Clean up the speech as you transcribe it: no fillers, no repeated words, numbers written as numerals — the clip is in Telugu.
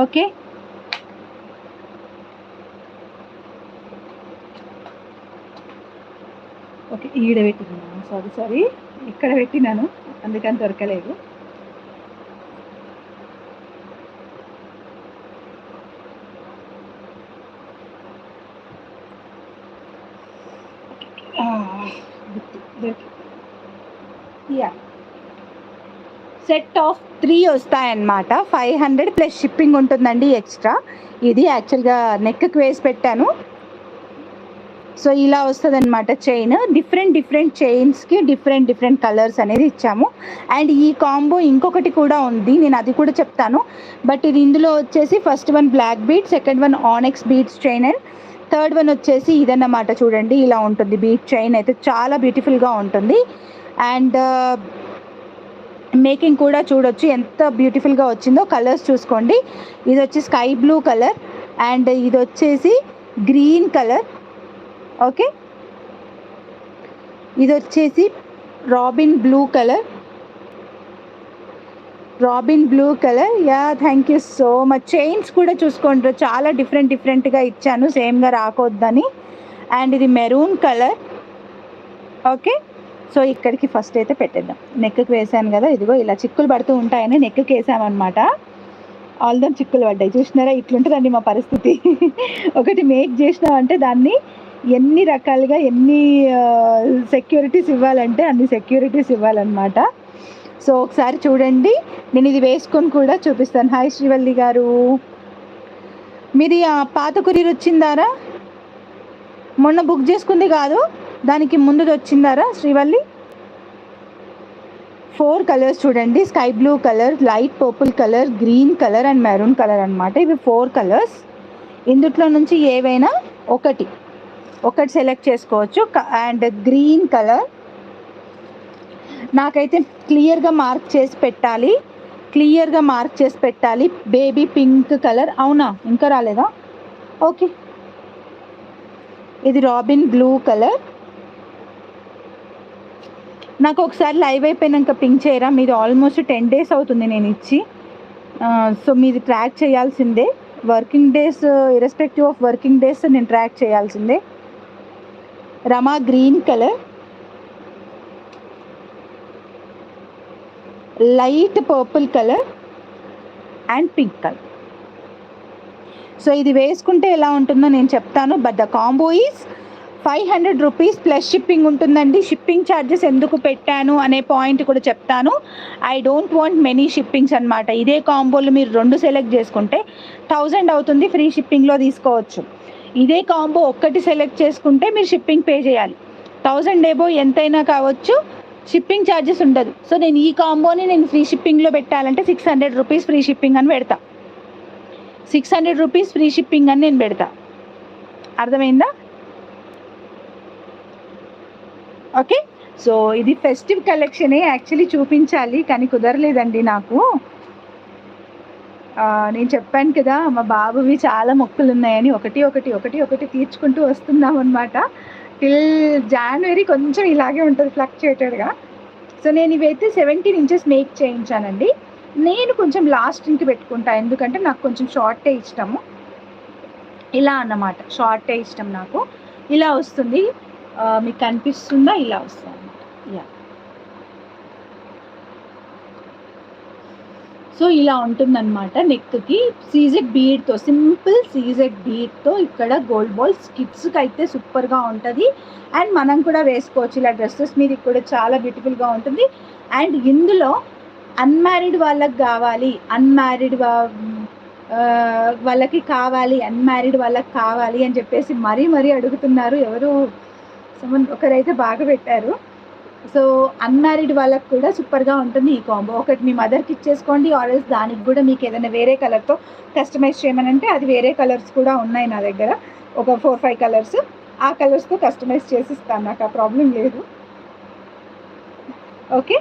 ఓకే. ఓకే. ఈడ పెట్టినాను. సారీ. ఇక్కడ పెట్టినాను. అందుకని దొరకలేదు. యా సెట్ ఆఫ్ 3 వస్తాయన్నమాట. 500 ప్లస్ షిప్పింగ్ ఉంటుందండి ఎక్స్ట్రా. ఇది యాక్చువల్గా నెక్కి వేసి పెట్టాను. సో ఇలా వస్తుంది అనమాట చైన్. డిఫరెంట్ చైన్స్కి డిఫరెంట్ కలర్స్ అనేది ఇచ్చాము. అండ్ ఈ కాంబో ఇంకొకటి కూడా ఉంది, నేను అది కూడా చెప్తాను. బట్ ఇది ఇందులో వచ్చేసి first one black bead, second one onyx beads chain, and third one వచ్చేసి ఇదన్నమాట. చూడండి ఇలా ఉంటుంది బీడ్ చైన్. అయితే చాలా బ్యూటిఫుల్గా ఉంటుంది. అండ్ మేకింగ్ కూడా చూడొచ్చు ఎంత బ్యూటిఫుల్గా వచ్చిందో. కలర్స్ చూసుకోండి. ఇది వచ్చి స్కై బ్లూ కలర్ అండ్ ఇది వచ్చేసి గ్రీన్ కలర్. ఓకే, ఇది వచ్చేసి robin blue colour. Yeah thank you so much. Chains కూడా చూసుకోండి, చాలా డిఫరెంట్గా ఇచ్చాను, సేమ్గా రాకొద్దని. అండ్ ఇది మెరూన్ కలర్. ఓకే, సో ఇక్కడికి ఫస్ట్ అయితే పెట్టేద్దాం. నెక్కి వేసాను కదా, ఇదిగో ఇలా చిక్కులు పడుతూ ఉంటాయని నెక్కి వేసామన్నమాట. ఆల్దో చిక్కులు పడ్డాయి. చూసినారా, ఇట్లుంటుందండి మా పరిస్థితి. ఒకటి మేక్ చేసినామంటే దాన్ని ఎన్ని రకాలుగా ఎన్ని సెక్యూరిటీస్ ఇవ్వాలంటే అన్ని సెక్యూరిటీస్ ఇవ్వాలన్నమాట. సో ఒకసారి చూడండి, నేను ఇది వేసుకొని కూడా చూపిస్తాను. హాయ్ శ్రీవల్లి గారు, మీది పాత కొరియర్ వచ్చిందారా? మొన్న బుక్ చేసుకుంది కాదు, దానికి ముందుది వచ్చిందారా శ్రీవల్లి? 4 కలర్స్ చూడండి, sky blue colour, light purple colour, green colour and maroon colour అనమాట. ఇవి 4 కలర్స్. ఇందులో నుంచి ఏవైనా ఒకటి సెలెక్ట్ చేసుకోవచ్చు. అండ్ గ్రీన్ కలర్ నాకైతే క్లియర్గా మార్క్ చేసి పెట్టాలి. Baby pink colour. అవునా, ఇంకా రాలేదా? ఓకే, ఇది రాబిన్ బ్లూ కలర్. నాకు ఒకసారి లైవ్ అయిపోయినాక పింక్ చేయరా? మీది ఆల్మోస్ట్ 10 days అవుతుంది నేను ఇచ్చి. సో మీది ట్రాక్ చేయాల్సిందే. Working days, irrespective of working days నేను ట్రాక్ చేయాల్సిందే. Rama green colour, light purple colour and pink colour. So ఇది వేసుకుంటే ఎలా ఉంటుందో నేను చెప్తాను. But the combo is 500 rupees plus shipping ఉంటుందండి. షిప్పింగ్ ఛార్జెస్ ఎందుకు పెట్టాను అనే పాయింట్ కూడా చెప్తాను. I don't want many shippings అనమాట. ఇదే కాంబోలు మీరు 2 సెలెక్ట్ చేసుకుంటే 1000 అవుతుంది, ఫ్రీ షిప్పింగ్లో తీసుకోవచ్చు. ఇదే కాంబో ఒక్కటి సెలెక్ట్ చేసుకుంటే మీరు షిప్పింగ్ పే చేయాలి. 1000 ఏబో ఎంతైనా కావచ్చు, షిప్పింగ్ ఛార్జెస్ ఉండదు. సో నేను ఈ కాంబోని ఫ్రీ షిప్పింగ్లో పెట్టాలంటే 600 రూపీస్ ఫ్రీ షిప్పింగ్ అని పెడతా. 600 రూపీస్ ఫ్రీ షిప్పింగ్ అని నేను పెడతా. అర్థమైందా? ఓకే, సో ఇది ఫెస్టివ్ కలెక్షనే యాక్చువల్లీ చూపించాలి, కానీ కుదరలేదండి నాకు. నేను చెప్పాను కదా, మా బాబువి చాలా మొక్కులు ఉన్నాయని ఒకటి తీర్చుకుంటూ వస్తున్నాం అనమాట. టిల్ జనవరి కొంచెం ఇలాగే ఉంటుంది ఫ్లక్చుయేటెడ్గా. సో నేను ఇవైతే 17 inches మేక్ చేయించానండి. నేను కొంచెం లాస్ట్ ఇంక పెట్టుకుంటా, ఎందుకంటే నాకు కొంచెం షార్టే ఇష్టము. ఇలా అన్నమాట, షార్టే ఇష్టం నాకు. ఇలా వస్తుంది, మీకు కనిపిస్తుందా? ఇలా వస్తుంది అన్నమాట. యా, సో ఇలా ఉంటుందన్నమాట. నెక్కి సీజెడ్ బీడ్తో, సింపుల్ సీజెడ్ బీడ్తో ఇక్కడ గోల్డ్ బాల్స్. కిడ్స్కి అయితే సూపర్గా ఉంటుంది. అండ్ మనం కూడా వేసుకోవచ్చు ఇలా డ్రెస్సెస్ మీద కూడా చాలా బ్యూటిఫుల్గా ఉంటుంది. అండ్ ఇందులో అన్మ్యారీడ్ వాళ్ళకి కావాలి, అన్మ్యారీడ్ వాళ్ళకి కావాలి అని చెప్పేసి మరీ అడుగుతున్నారు. ఎవరు ఒకరైతే బాగా పెట్టారు. సో అన్మ్యారీడ్ వాళ్ళకి కూడా సూపర్గా ఉంటుంది ఈ కాంబో. ఒకటి మీ మదర్కి ఇచ్చేసుకోండి, ఆర్ఎల్స్ దానికి కూడా మీకు ఏదైనా వేరే కలర్తో కస్టమైజ్ చేయమనంటే అది వేరే కలర్స్ కూడా ఉన్నాయి నా దగ్గర, ఒక 4-5 కలర్స్. ఆ కలర్స్తో కస్టమైజ్ చేసి ఇస్తాను, నాకు ఆ ప్రాబ్లం లేదు. ఓకే,